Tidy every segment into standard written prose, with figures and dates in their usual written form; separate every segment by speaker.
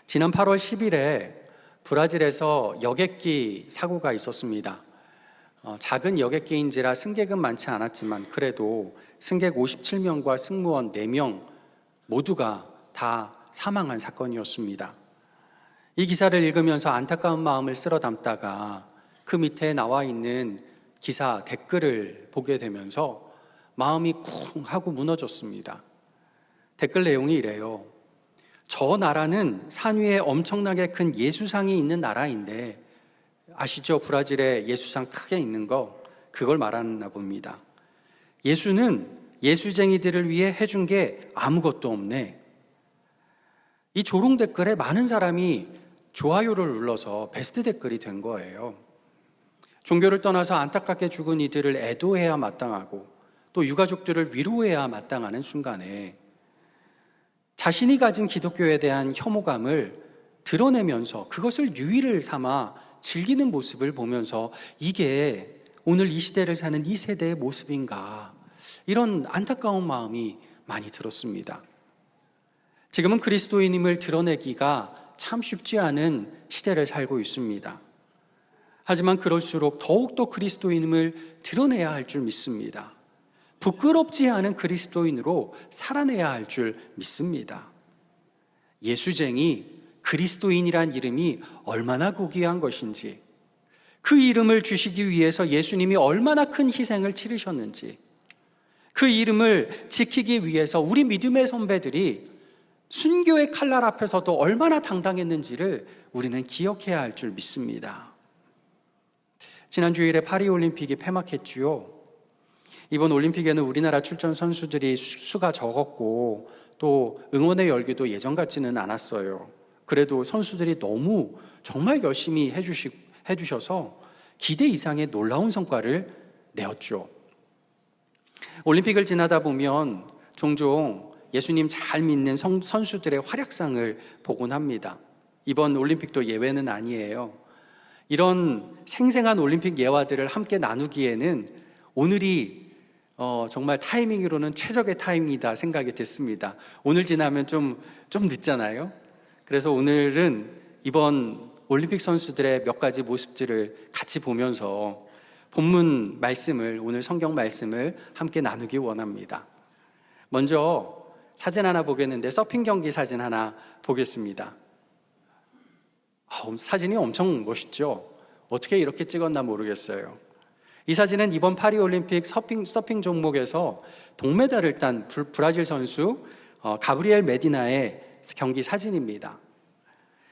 Speaker 1: 지난 8월 10일에 브라질에서 여객기 사고가 있었습니다. 작은 여객기인지라 승객은 많지 않았지만 그래도 승객 57명과 승무원 4명 모두가 다 사망한 사건이었습니다. 이 기사를 읽으면서 안타까운 마음을 쓸어 담다가 그 밑에 나와 있는 기사 댓글을 보게 되면서 마음이 쿵 하고 무너졌습니다. 댓글 내용이 이래요. 저 나라는 산 위에 엄청나게 큰 예수상이 있는 나라인데, 아시죠? 브라질에 예수상 크게 있는 거, 그걸 말하나 봅니다. 예수는 예수쟁이들을 위해 해준 게 아무것도 없네. 이 조롱 댓글에 많은 사람이 좋아요를 눌러서 베스트 댓글이 된 거예요. 종교를 떠나서 안타깝게 죽은 이들을 애도해야 마땅하고 또 유가족들을 위로해야 마땅하는 순간에 자신이 가진 기독교에 대한 혐오감을 드러내면서 그것을 유의를 삼아 즐기는 모습을 보면서 이게 오늘 이 시대를 사는 이 세대의 모습인가, 이런 안타까운 마음이 많이 들었습니다. 지금은 그리스도인임을 드러내기가 참 쉽지 않은 시대를 살고 있습니다. 하지만 그럴수록 더욱더 그리스도인임을 드러내야 할 줄 믿습니다. 부끄럽지 않은 그리스도인으로 살아내야 할 줄 믿습니다. 예수쟁이, 그리스도인이란 이름이 얼마나 고귀한 것인지, 그 이름을 주시기 위해서 예수님이 얼마나 큰 희생을 치르셨는지, 그 이름을 지키기 위해서 우리 믿음의 선배들이 순교의 칼날 앞에서도 얼마나 당당했는지를 우리는 기억해야 할 줄 믿습니다. 지난 주일에 파리올림픽이 폐막했지요. 이번 올림픽에는 우리나라 출전 선수들이 수가 적었고 또 응원의 열기도 예전 같지는 않았어요. 그래도 선수들이 너무 정말 열심히 해주셔서 기대 이상의 놀라운 성과를 내었죠. 올림픽을 지나다 보면 종종 예수님 잘 믿는 선수들의 활약상을 보곤 합니다. 이번 올림픽도 예외는 아니에요. 이런 생생한 올림픽 예화들을 함께 나누기에는 오늘이 정말 타이밍으로는 최적의 타이밍이다 생각이 됐습니다. 오늘 지나면 좀 늦잖아요. 그래서 오늘은 이번 올림픽 선수들의 몇 가지 모습들을 같이 보면서 본문 말씀을, 오늘 성경 말씀을 함께 나누기 원합니다. 먼저 사진 하나 보겠는데 서핑 경기 사진 하나 보겠습니다. 사진이 엄청 멋있죠? 어떻게 이렇게 찍었나 모르겠어요. 이 사진은 이번 파리올림픽 서핑 종목에서 동메달을 딴 브라질 선수 가브리엘 메디나의 경기 사진입니다.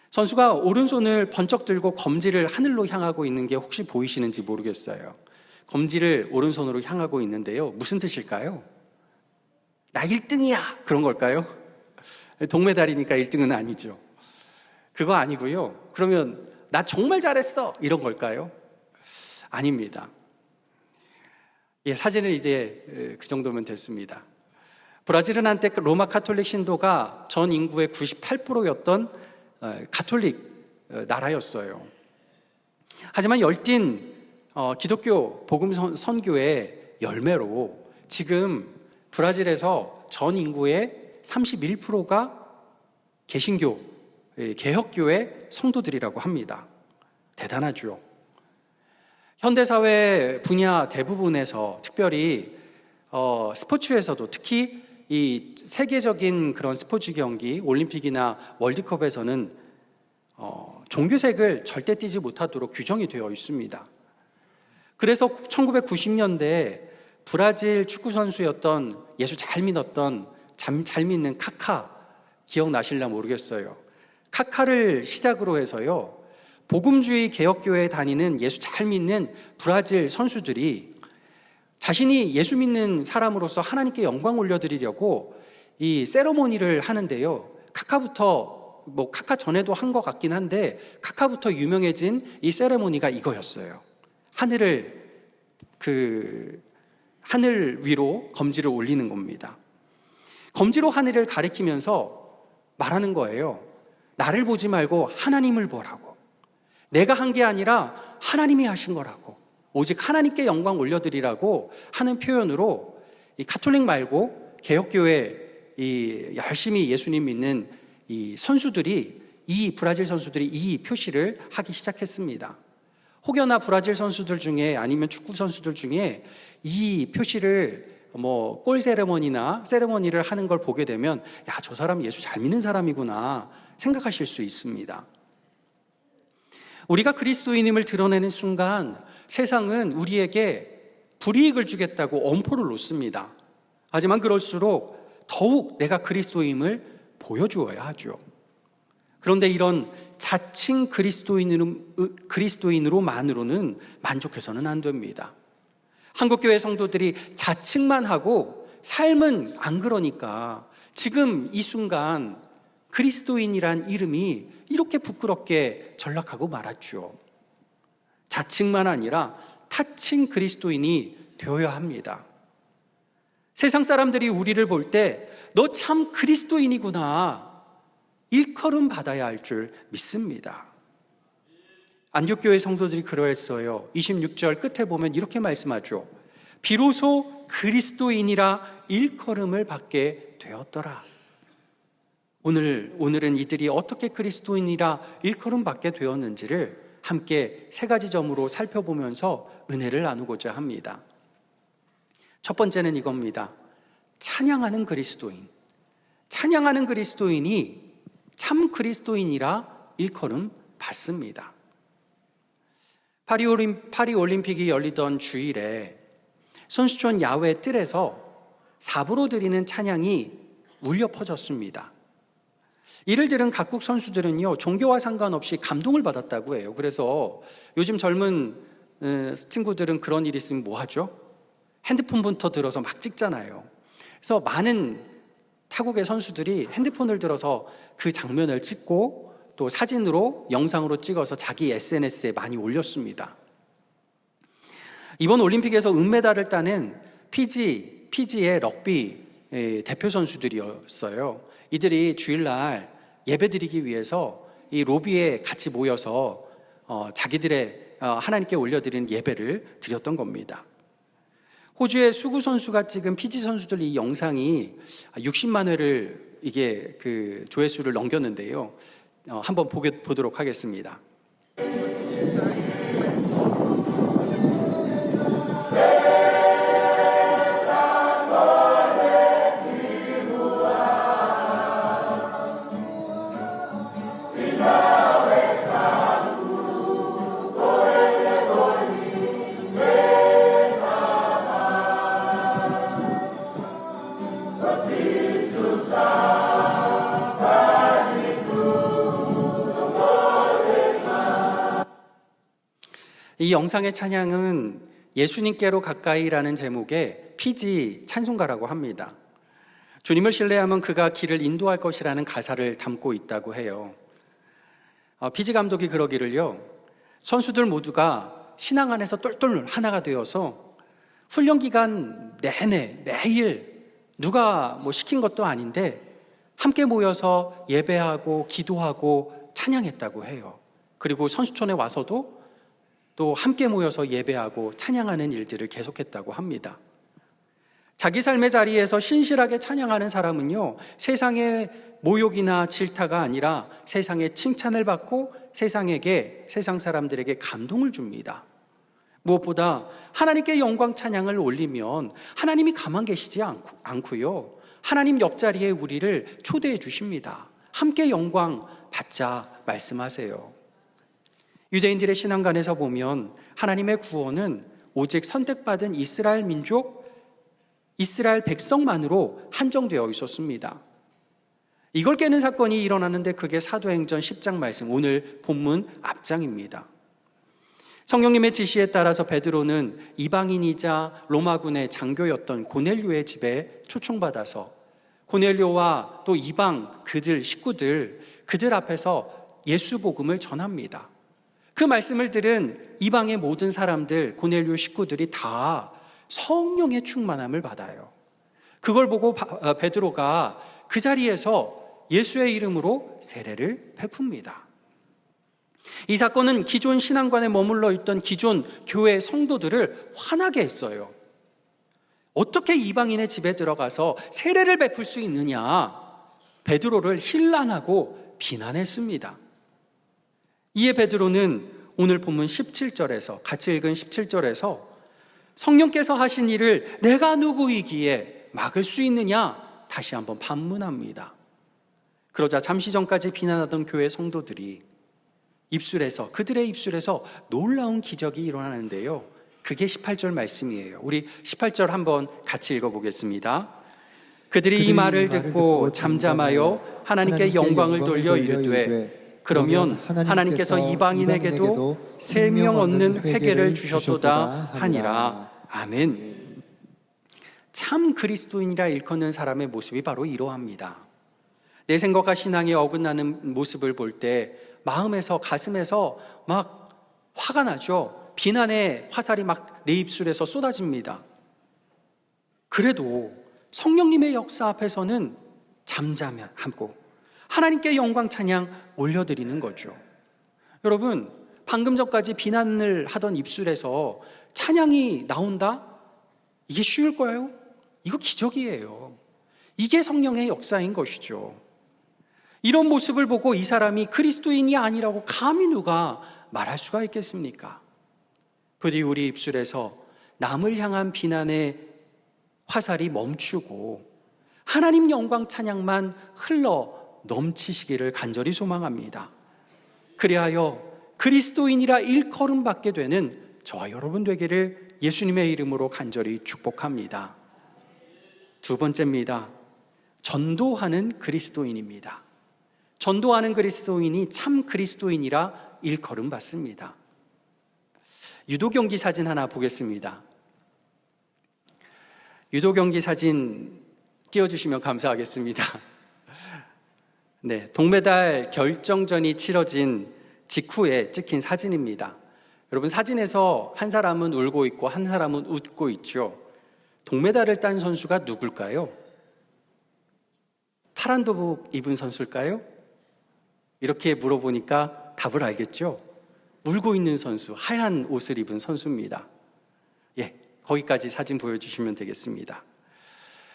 Speaker 1: 선수가 오른손을 번쩍 들고 검지를 하늘로 향하고 있는 게 혹시 보이시는지 모르겠어요. 검지를 오른손으로 향하고 있는데요. 무슨 뜻일까요? 나 1등이야! 그런 걸까요? 동메달이니까 1등은 아니죠. 그거 아니고요. 그러면 나 정말 잘했어! 이런 걸까요? 아닙니다. 사진은 이제 그 정도면 됐습니다. 브라질은 한때 로마 카톨릭 신도가 전 인구의 98%였던 가톨릭 나라였어요. 하지만 열띤 기독교 복음 선교의 열매로 지금 브라질에서 전 인구의 31%가 개신교, 개혁교회 성도들이라고 합니다. 대단하죠. 현대사회 분야 대부분에서, 특별히 스포츠에서도, 특히 이 세계적인 그런 스포츠 경기, 올림픽이나 월드컵에서는 종교색을 절대 띠지 못하도록 규정이 되어 있습니다. 그래서 1990년대에 브라질 축구 선수였던, 예수 잘 믿었던, 잘 믿는 카카, 기억나실라 모르겠어요. 카카를 시작으로 해서요, 복음주의 개혁교회에 다니는 예수 잘 믿는 브라질 선수들이 자신이 예수 믿는 사람으로서 하나님께 영광 올려드리려고 이 세러모니를 하는데요, 카카부터, 카카 전에도 한 것 같긴 한데 카카부터 유명해진 이 세레모니가 이거였어요. 하늘 위로 검지를 올리는 겁니다. 검지로 하늘을 가리키면서 말하는 거예요. 나를 보지 말고 하나님을 보라고. 내가 한 게 아니라 하나님이 하신 거라고. 오직 하나님께 영광 올려드리라고 하는 표현으로 이 가톨릭 말고 개혁교회 이 열심히 예수님 믿는 이 선수들이 이 브라질 선수들이 이 표시를 하기 시작했습니다. 혹여나 브라질 선수들 중에 아니면 축구 선수들 중에 이 표시를 골 세레머니를 하는 걸 보게 되면 야, 저 사람 예수 잘 믿는 사람이구나 생각하실 수 있습니다. 우리가 그리스도인임을 드러내는 순간 세상은 우리에게 불이익을 주겠다고 엄포를 놓습니다. 하지만 그럴수록 더욱 내가 그리스도임을 보여주어야 하죠. 그런데 이런 자칭 그리스도인으로만으로는 만족해서는 안 됩니다. 한국교회 성도들이 자칭만 하고 삶은 안 그러니까 지금 이 순간 그리스도인이란 이름이 이렇게 부끄럽게 전락하고 말았죠. 자칭만 아니라 타칭 그리스도인이 되어야 합니다. 세상 사람들이 우리를 볼 때 너 참 그리스도인이구나 일컬음 받아야 할 줄 믿습니다. 안디옥교회 성도들이 그러했어요. 26절 끝에 보면 이렇게 말씀하죠. 비로소 그리스도인이라 일컬음을 받게 되었더라. 오늘은 이들이 어떻게 그리스도인이라 일컬음 받게 되었는지를 함께 세 가지 점으로 살펴보면서 은혜를 나누고자 합니다. 첫 번째는 이겁니다. 찬양하는 그리스도인. 찬양하는 그리스도인이 참 그리스도인이라 일컬음 받습니다. 파리 올림픽이 열리던 주일에 선수촌 야외 뜰에서 사부로 드리는 찬양이 울려 퍼졌습니다. 이를 들은 각국 선수들은요, 종교와 상관없이 감동을 받았다고 해요. 그래서 요즘 젊은 친구들은 그런 일이 있으면 뭐 하죠? 핸드폰부터 들어서 막 찍잖아요. 그래서 많은 타국의 선수들이 핸드폰을 들어서 그 장면을 찍고 또 사진으로 영상으로 찍어서 자기 SNS에 많이 올렸습니다. 이번 올림픽에서 은메달을 따는 피지의 럭비 대표 선수들이었어요. 이들이 주일날 예배드리기 위해서 이 로비에 같이 모여서 자기들의 하나님께 올려드리는 예배를 드렸던 겁니다. 호주의 수구 선수가 찍은 피지 선수들 이 영상이 60만 회를 이게 그 조회수를 넘겼는데요. 한번 보도록 하겠습니다. 이 영상의 찬양은 예수님께로 가까이라는 제목의 피지 찬송가라고 합니다. 주님을 신뢰하면 그가 길을 인도할 것이라는 가사를 담고 있다고 해요. 피지 감독이 그러기를요, 선수들 모두가 신앙 안에서 똘똘 하나가 되어서 훈련 기간 내내 매일 누가 시킨 것도 아닌데 함께 모여서 예배하고 기도하고 찬양했다고 해요. 그리고 선수촌에 와서도 또 함께 모여서 예배하고 찬양하는 일들을 계속했다고 합니다. 자기 삶의 자리에서 신실하게 찬양하는 사람은요, 세상의 모욕이나 질타가 아니라 세상의 칭찬을 받고 세상 사람들에게 감동을 줍니다. 무엇보다 하나님께 영광 찬양을 올리면 하나님이 가만 계시지 않고요, 하나님 옆자리에 우리를 초대해 주십니다. 함께 영광 받자 말씀하세요. 유대인들의 신앙관에서 보면 하나님의 구원은 오직 선택받은 이스라엘 민족, 이스라엘 백성만으로 한정되어 있었습니다. 이걸 깨는 사건이 일어났는데 그게 사도행전 10장 말씀, 오늘 본문 앞장입니다. 성령님의 지시에 따라서 베드로는 이방인이자 로마군의 장교였던 고넬료의 집에 초청받아서 고넬료와 또 이방 그들 앞에서 예수 복음을 전합니다. 그 말씀을 들은 이방의 모든 사람들, 고넬료 식구들이 다 성령의 충만함을 받아요. 그걸 보고 베드로가 그 자리에서 예수의 이름으로 세례를 베풉니다. 이 사건은 기존 신앙관에 머물러 있던 기존 교회 성도들을 화나게 했어요. 어떻게 이방인의 집에 들어가서 세례를 베풀 수 있느냐? 베드로를 힐난하고 비난했습니다. 이에 베드로는 오늘 본문 17절에서, 같이 읽은 17절에서 성령께서 하신 일을 내가 누구이기에 막을 수 있느냐 다시 한번 반문합니다. 그러자 잠시 전까지 비난하던 교회 성도들이 그들의 입술에서 놀라운 기적이 일어나는데요, 그게 18절 말씀이에요. 우리 18절 한번 같이 읽어보겠습니다. 그들이 이 말을 듣고 잠잠하여 하나님께 영광을 돌려 이르되 그러면 하나님께서 이방인에게도 생명 얻는 회개를 주셨도다 하니라. 아멘. 참 그리스도인이라 일컫는 사람의 모습이 바로 이러합니다. 내 생각과 신앙이 어긋나는 모습을 볼 때 마음에서, 가슴에서 막 화가 나죠. 비난의 화살이 막 내 입술에서 쏟아집니다. 그래도 성령님의 역사 앞에서는 잠잠하고 하나님께 영광 찬양 올려드리는 거죠. 여러분, 방금 전까지 비난을 하던 입술에서 찬양이 나온다? 이게 쉬울까요? 이거 기적이에요. 이게 성령의 역사인 것이죠. 이런 모습을 보고 이 사람이 그리스도인이 아니라고 감히 누가 말할 수가 있겠습니까? 부디 우리 입술에서 남을 향한 비난의 화살이 멈추고 하나님 영광 찬양만 흘러 넘치시기를 간절히 소망합니다. 그리하여 그리스도인이라 일컬음 받게 되는 저와 여러분 되기를 예수님의 이름으로 간절히 축복합니다. 두 번째입니다. 전도하는 그리스도인입니다. 전도하는 그리스도인이 참 그리스도인이라 일컬음 받습니다. 유도 경기 사진 하나 보겠습니다. 유도 경기 사진 띄워주시면 감사하겠습니다. 네, 동메달 결정전이 치러진 직후에 찍힌 사진입니다. 여러분, 사진에서 한 사람은 울고 있고 한 사람은 웃고 있죠. 동메달을 딴 선수가 누굴까요? 파란 도복 입은 선수일까요? 이렇게 물어보니까 답을 알겠죠? 울고 있는 선수, 하얀 옷을 입은 선수입니다. 예, 거기까지 사진 보여주시면 되겠습니다.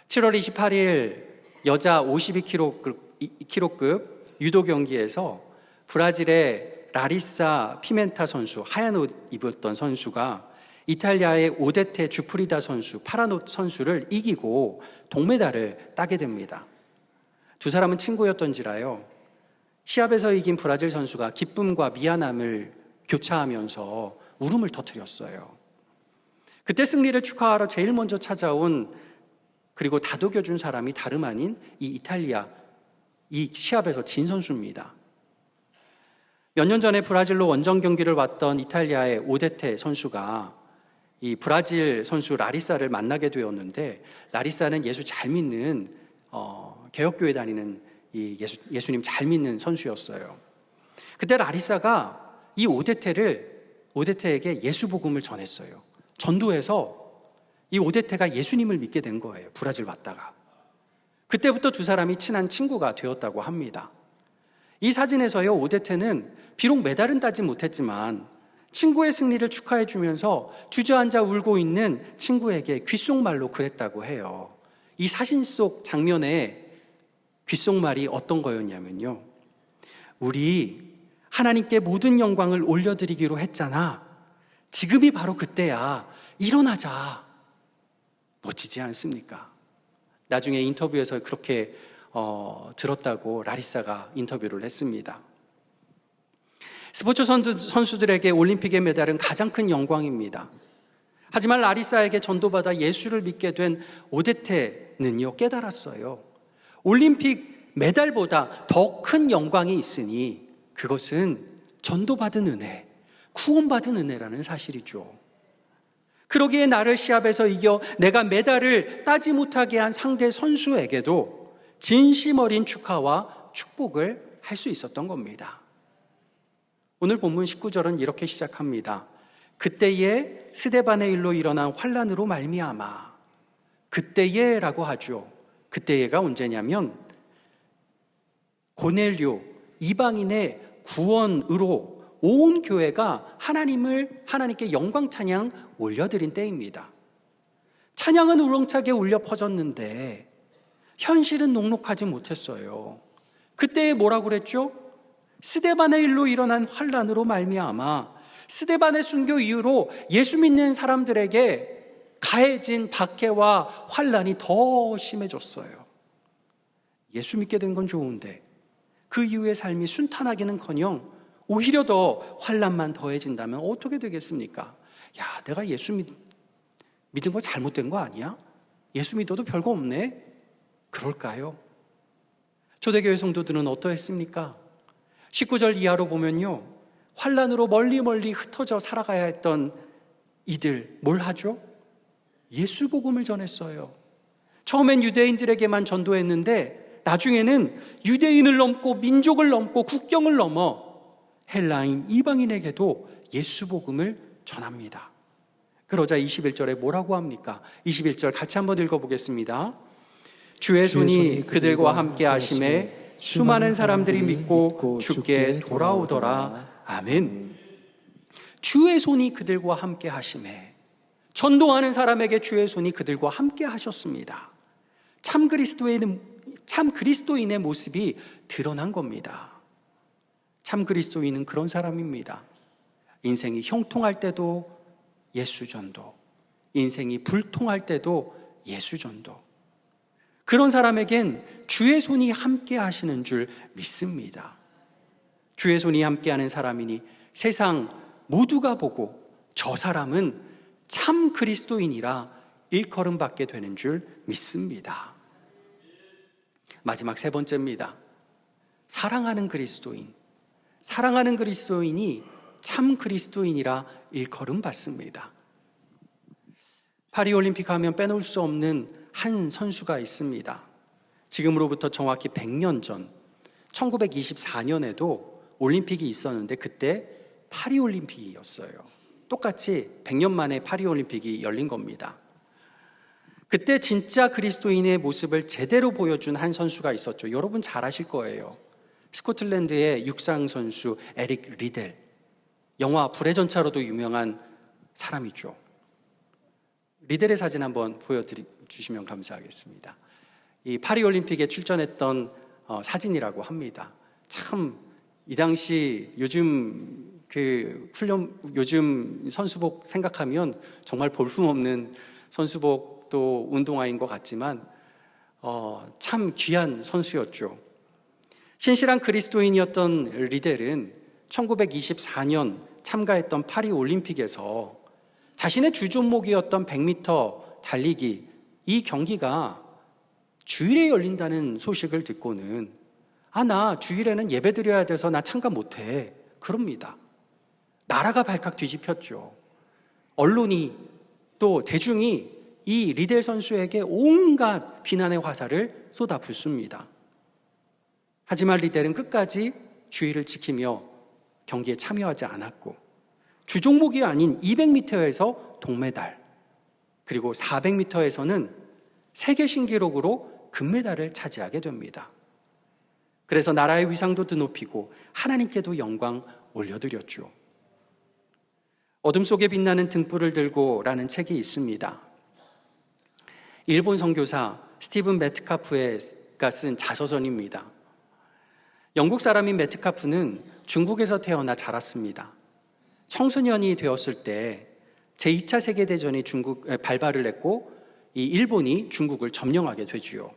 Speaker 1: 7월 28일 여자 52kg급 유도 경기에서 브라질의 라리사 피멘타 선수, 하얀 옷 입었던 선수가 이탈리아의 오데테 주프리다 선수, 파란 옷 선수를 이기고 동메달을 따게 됩니다. 두 사람은 친구였던지라요, 시합에서 이긴 브라질 선수가 기쁨과 미안함을 교차하면서 울음을 터뜨렸어요. 그때 승리를 축하하러 제일 먼저 찾아온, 그리고 다독여준 사람이 다름 아닌 이 이탈리아, 이 시합에서 진 선수입니다. 몇 년 전에 브라질로 원정 경기를 왔던 이탈리아의 오데테 선수가 이 브라질 선수 라리사를 만나게 되었는데, 라리사는 예수 잘 믿는 개혁교회 다니는 이 예수님 잘 믿는 선수였어요. 그때 라리사가 이 오데테에게 예수 복음을 전했어요. 전도해서 이 오데테가 예수님을 믿게 된 거예요. 브라질 왔다가. 그때부터 두 사람이 친한 친구가 되었다고 합니다. 이 사진에서요, 오데테는 비록 메달은 따지 못했지만 친구의 승리를 축하해 주면서 주저앉아 울고 있는 친구에게 귓속말로 그랬다고 해요. 이 사진 속 장면에 귓속말이 어떤 거였냐면요, 우리 하나님께 모든 영광을 올려드리기로 했잖아. 지금이 바로 그때야. 일어나자. 멋지지 않습니까? 나중에 인터뷰에서 그렇게 들었다고 라리사가 인터뷰를 했습니다. 스포츠 선수들에게 올림픽의 메달은 가장 큰 영광입니다. 하지만 라리사에게 전도받아 예수를 믿게 된 오데테는요, 깨달았어요. 올림픽 메달보다 더 큰 영광이 있으니 그것은 전도받은 은혜, 구원받은 은혜라는 사실이죠. 그러기에 나를 시합에서 이겨 내가 메달을 따지 못하게 한 상대 선수에게도 진심 어린 축하와 축복을 할 수 있었던 겁니다. 오늘 본문 19절은 이렇게 시작합니다. 그때에 스데반의 일로 일어난 환란으로 말미암아. 그때에라고 하죠. 그때에가 언제냐면 고넬료 이방인의 구원으로 온 교회가 하나님께 영광 찬양 올려드린 때입니다. 찬양은 우렁차게 울려 퍼졌는데 현실은 녹록하지 못했어요. 그때 뭐라고 그랬죠? 스데반의 일로 일어난 환란으로 말미암아 스데반의 순교 이후로 예수 믿는 사람들에게 가해진 박해와 환란이 더 심해졌어요. 예수 믿게 된 건 좋은데 그 이후의 삶이 순탄하기는커녕 오히려 더 환란만 더해진다면 어떻게 되겠습니까? 야, 내가 예수 믿은 거 잘못된 거 아니야? 예수 믿어도 별거 없네? 그럴까요? 초대교회 성도들은 어떠했습니까? 19절 이하로 보면요, 환란으로 멀리 흩어져 살아가야 했던 이들 뭘 하죠? 예수 복음을 전했어요. 처음엔 유대인들에게만 전도했는데 나중에는 유대인을 넘고 민족을 넘고 국경을 넘어 헬라인 이방인에게도 예수 복음을 전합니다. 그러자 21절에 뭐라고 합니까? 21절 같이 한번 읽어보겠습니다. 주의 손이 그들과 함께 하심에 수많은 사람들이 믿고 주께 돌아오더라. 아멘. 주의 손이 그들과 함께 하심에, 전도하는 사람에게 주의 손이 그들과 함께 하셨습니다. 참 그리스도인의 모습이 드러난 겁니다. 참 그리스도인은 그런 사람입니다. 인생이 형통할 때도 예수 전도, 인생이 불통할 때도 예수 전도. 그런 사람에겐 주의 손이 함께 하시는 줄 믿습니다. 주의 손이 함께하는 사람이니 세상 모두가 보고 저 사람은 참 그리스도인이라 일컬음 받게 되는 줄 믿습니다. 마지막 세 번째입니다. 사랑하는 그리스도인. 사랑하는 그리스도인이 참 그리스도인이라 일컬음 받습니다. 파리올림픽 하면 빼놓을 수 없는 한 선수가 있습니다. 지금으로부터 정확히 100년 전 1924년에도 올림픽이 있었는데 그때 파리올림픽이었어요. 똑같이 100년 만에 파리올림픽이 열린 겁니다. 그때 진짜 그리스도인의 모습을 제대로 보여준 한 선수가 있었죠. 여러분 잘 아실 거예요. 스코틀랜드의 육상 선수 에릭 리델. 영화 불의 전차로도 유명한 사람이죠. 리델의 사진 한번 보여주시면 감사하겠습니다. 이 파리올림픽에 출전했던 사진이라고 합니다. 참 이 당시 요즘 요즘 선수복 생각하면 정말 볼품없는 선수복도 운동화인 것 같지만 참 귀한 선수였죠. 신실한 그리스도인이었던 리델은 1924년 참가했던 파리올림픽에서 자신의 주종목이었던 100m 달리기, 이 경기가 주일에 열린다는 소식을 듣고는 나 주일에는 예배 드려야 돼서 나 참가 못해, 그럽니다. 나라가 발칵 뒤집혔죠. 언론이 또 대중이 이 리델 선수에게 온갖 비난의 화살을 쏟아붓습니다. 하지만 리델은 끝까지 주의를 지키며 경기에 참여하지 않았고 주종목이 아닌 200m에서 동메달, 그리고 400m에서는 세계 신기록으로 금메달을 차지하게 됩니다. 그래서 나라의 위상도 드높이고 하나님께도 영광 올려드렸죠. 어둠 속에 빛나는 등불을 들고라는 책이 있습니다. 일본 선교사 스티븐 메트카프가 쓴 자서전입니다. 영국 사람인 메트카프는 중국에서 태어나 자랐습니다. 청소년이 되었을 때 제2차 세계대전이 발발을 했고 이 일본이 중국을 점령하게 되지요.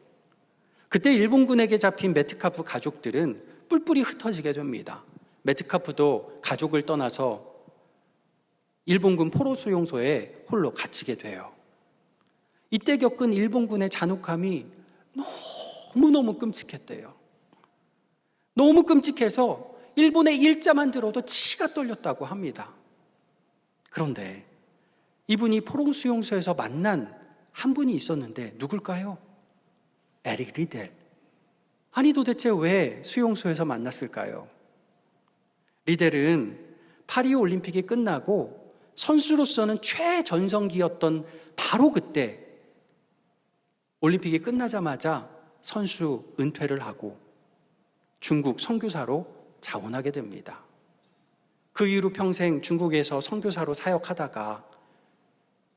Speaker 1: 그때 일본군에게 잡힌 메트카프 가족들은 뿔뿔이 흩어지게 됩니다. 메트카프도 가족을 떠나서 일본군 포로 수용소에 홀로 갇히게 돼요. 이때 겪은 일본군의 잔혹함이 너무너무 끔찍했대요. 너무 끔찍해서 일본의 일자만 들어도 치가 떨렸다고 합니다. 그런데 이분이 포로 수용소에서 만난 한 분이 있었는데 누굴까요? 에릭 리델. 아니 도대체 왜 수용소에서 만났을까요? 리델은 파리올림픽이 끝나고 선수로서는 최전성기였던 바로 그때 올림픽이 끝나자마자 선수 은퇴를 하고 중국 선교사로 자원하게 됩니다. 그 이후로 평생 중국에서 선교사로 사역하다가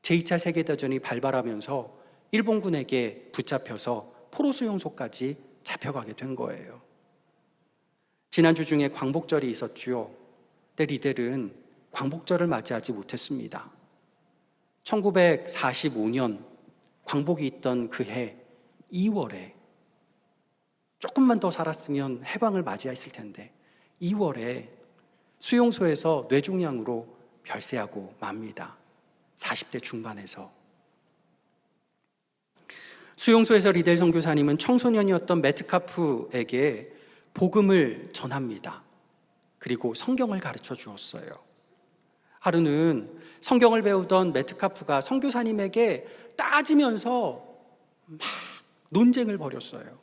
Speaker 1: 제2차 세계대전이 발발하면서 일본군에게 붙잡혀서 포로 수용소까지 잡혀가게 된 거예요. 지난주 중에 광복절이 있었죠. 근데 리델은 광복절을 맞이하지 못했습니다. 1945년 광복이 있던 그 해 2월에 조금만 더 살았으면 해방을 맞이했을 텐데 2월에 수용소에서 뇌종양으로 별세하고 맙니다. 40대 중반에서. 수용소에서 리델 선교사님은 청소년이었던 메트카프에게 복음을 전합니다. 그리고 성경을 가르쳐 주었어요. 하루는 성경을 배우던 메트카프가 선교사님에게 따지면서 막 논쟁을 벌였어요.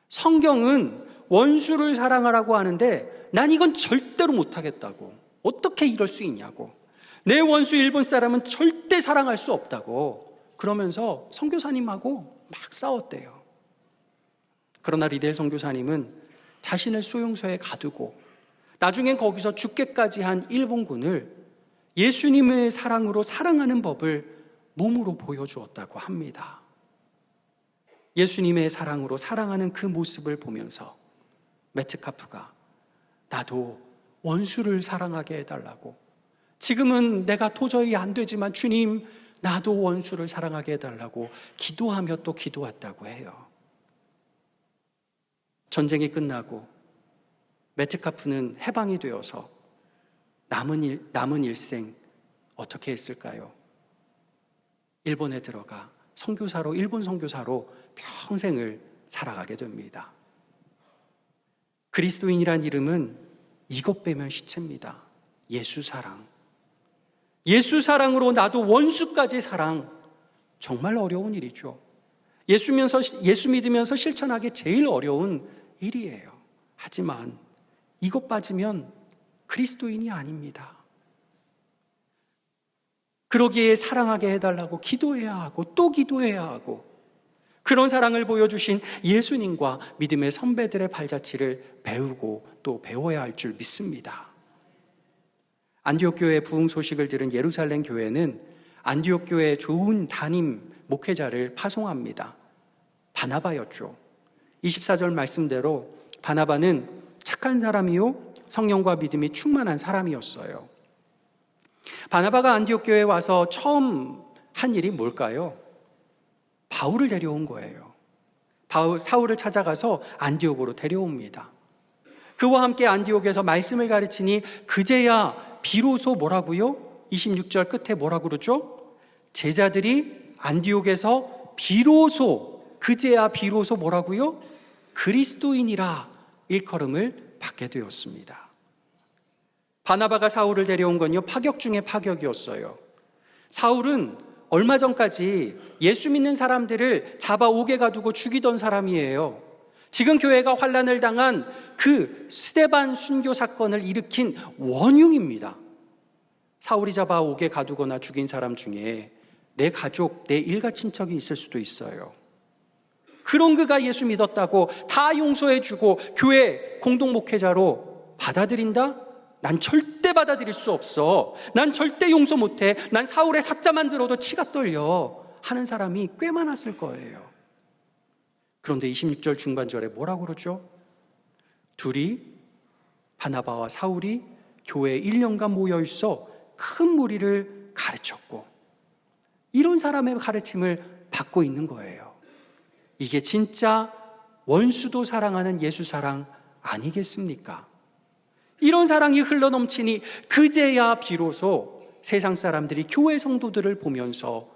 Speaker 1: 성경은 원수를 사랑하라고 하는데 난 이건 절대로 못하겠다고. 어떻게 이럴 수 있냐고. 내 원수 일본 사람은 절대 사랑할 수 없다고. 그러면서 선교사님하고 막 싸웠대요. 그러나 리델 선교사님은 자신을 수용소에 가두고 나중엔 거기서 죽게까지 한 일본군을 예수님의 사랑으로 사랑하는 법을 몸으로 보여주었다고 합니다. 예수님의 사랑으로 사랑하는 그 모습을 보면서 메트카프가 나도 원수를 사랑하게 해달라고, 지금은 내가 도저히 안 되지만 주님 나도 원수를 사랑하게 해달라고 기도하며 또 기도했다고 해요. 전쟁이 끝나고 메트카프는 해방이 되어서 남은 일생 어떻게 했을까요? 일본에 들어가 선교사로, 일본 선교사로 평생을 살아가게 됩니다. 그리스도인이란 이름은 이것 빼면 시체입니다. 예수 사랑. 예수 사랑으로 나도 원수까지 사랑. 정말 어려운 일이죠. 예수 믿으면서 실천하기 제일 어려운 일이에요. 하지만 이것 빠지면 그리스도인이 아닙니다. 그러기에 사랑하게 해달라고 기도해야 하고 또 기도해야 하고, 그런 사랑을 보여주신 예수님과 믿음의 선배들의 발자취를 배우고 또 배워야 할 줄 믿습니다. 안디옥 교회의 부흥 소식을 들은 예루살렘 교회는 안디옥 교회의 좋은 담임 목회자를 파송합니다. 바나바였죠. 24절 말씀대로 바나바는 착한 사람이요 성령과 믿음이 충만한 사람이었어요. 바나바가 안디옥 교회에 와서 처음 한 일이 뭘까요? 바울을 데려온 거예요. 사울을 찾아가서 안디옥으로 데려옵니다. 그와 함께 안디옥에서 말씀을 가르치니 그제야 비로소 뭐라고요? 26절 끝에 뭐라고 그러죠? 제자들이 안디옥에서 그제야 비로소 뭐라고요? 그리스도인이라 일컬음을 받게 되었습니다. 바나바가 사울을 데려온 건요, 파격 중에 파격이었어요. 사울은 얼마 전까지 예수 믿는 사람들을 잡아오게 가두고 죽이던 사람이에요. 지금 교회가 환난을 당한 그 스데반 순교 사건을 일으킨 원흉입니다. 사울이 잡아오게 가두거나 죽인 사람 중에 내 가족, 내 일가 친척이 있을 수도 있어요. 그런 그가 예수 믿었다고 다 용서해주고 교회 공동 목회자로 받아들인다? 난 절대 받아들일 수 없어. 난 절대 용서 못해. 난 사울의 사자만 들어도 치가 떨려 하는 사람이 꽤 많았을 거예요. 그런데 26절 중반절에 뭐라고 그러죠? 둘이, 바나바와 사울이 교회에 1년간 모여있어 큰 무리를 가르쳤고, 이런 사람의 가르침을 받고 있는 거예요. 이게 진짜 원수도 사랑하는 예수 사랑 아니겠습니까? 이런 사랑이 흘러넘치니 그제야 비로소 세상 사람들이 교회 성도들을 보면서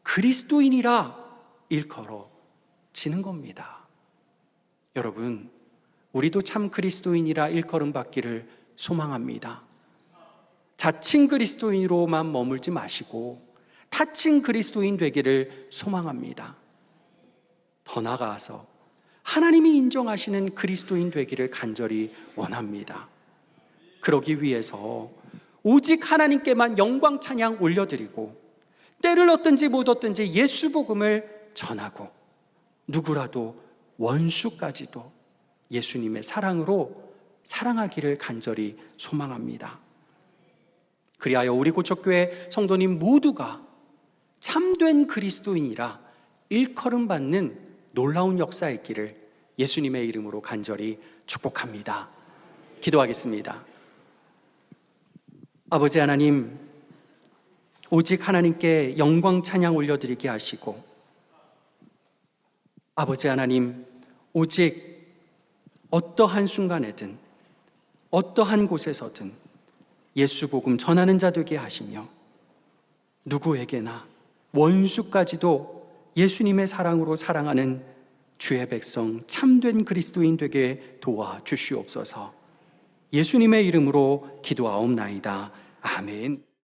Speaker 1: 그리스도인이라 일컬어지는 겁니다. 여러분, 우리도 참 그리스도인이라 일컬음 받기를 소망합니다. 자칭 그리스도인으로만 머물지 마시고 타칭 그리스도인 되기를 소망합니다. 더 나아가서 하나님이 인정하시는 그리스도인 되기를 간절히 원합니다. 그러기 위해서 오직 하나님께만 영광 찬양 올려드리고 때를 얻든지 못 얻든지 예수 복음을 전하고 누구라도 원수까지도 예수님의 사랑으로 사랑하기를 간절히 소망합니다. 그리하여 우리 고척교회 성도님 모두가 참된 그리스도인이라 일컬음 받는 놀라운 역사 있기를 예수님의 이름으로 간절히 축복합니다. 기도하겠습니다. 아버지 하나님, 오직 하나님께 영광 찬양 올려드리게 하시고, 아버지 하나님, 오직 어떠한 순간에든 어떠한 곳에서든 예수 복음 전하는 자 되게 하시며, 누구에게나 원수까지도 예수님의 사랑으로 사랑하는 주의 백성 참된 그리스도인 되게 도와주시옵소서. 예수님의 이름으로 기도하옵나이다. 아멘.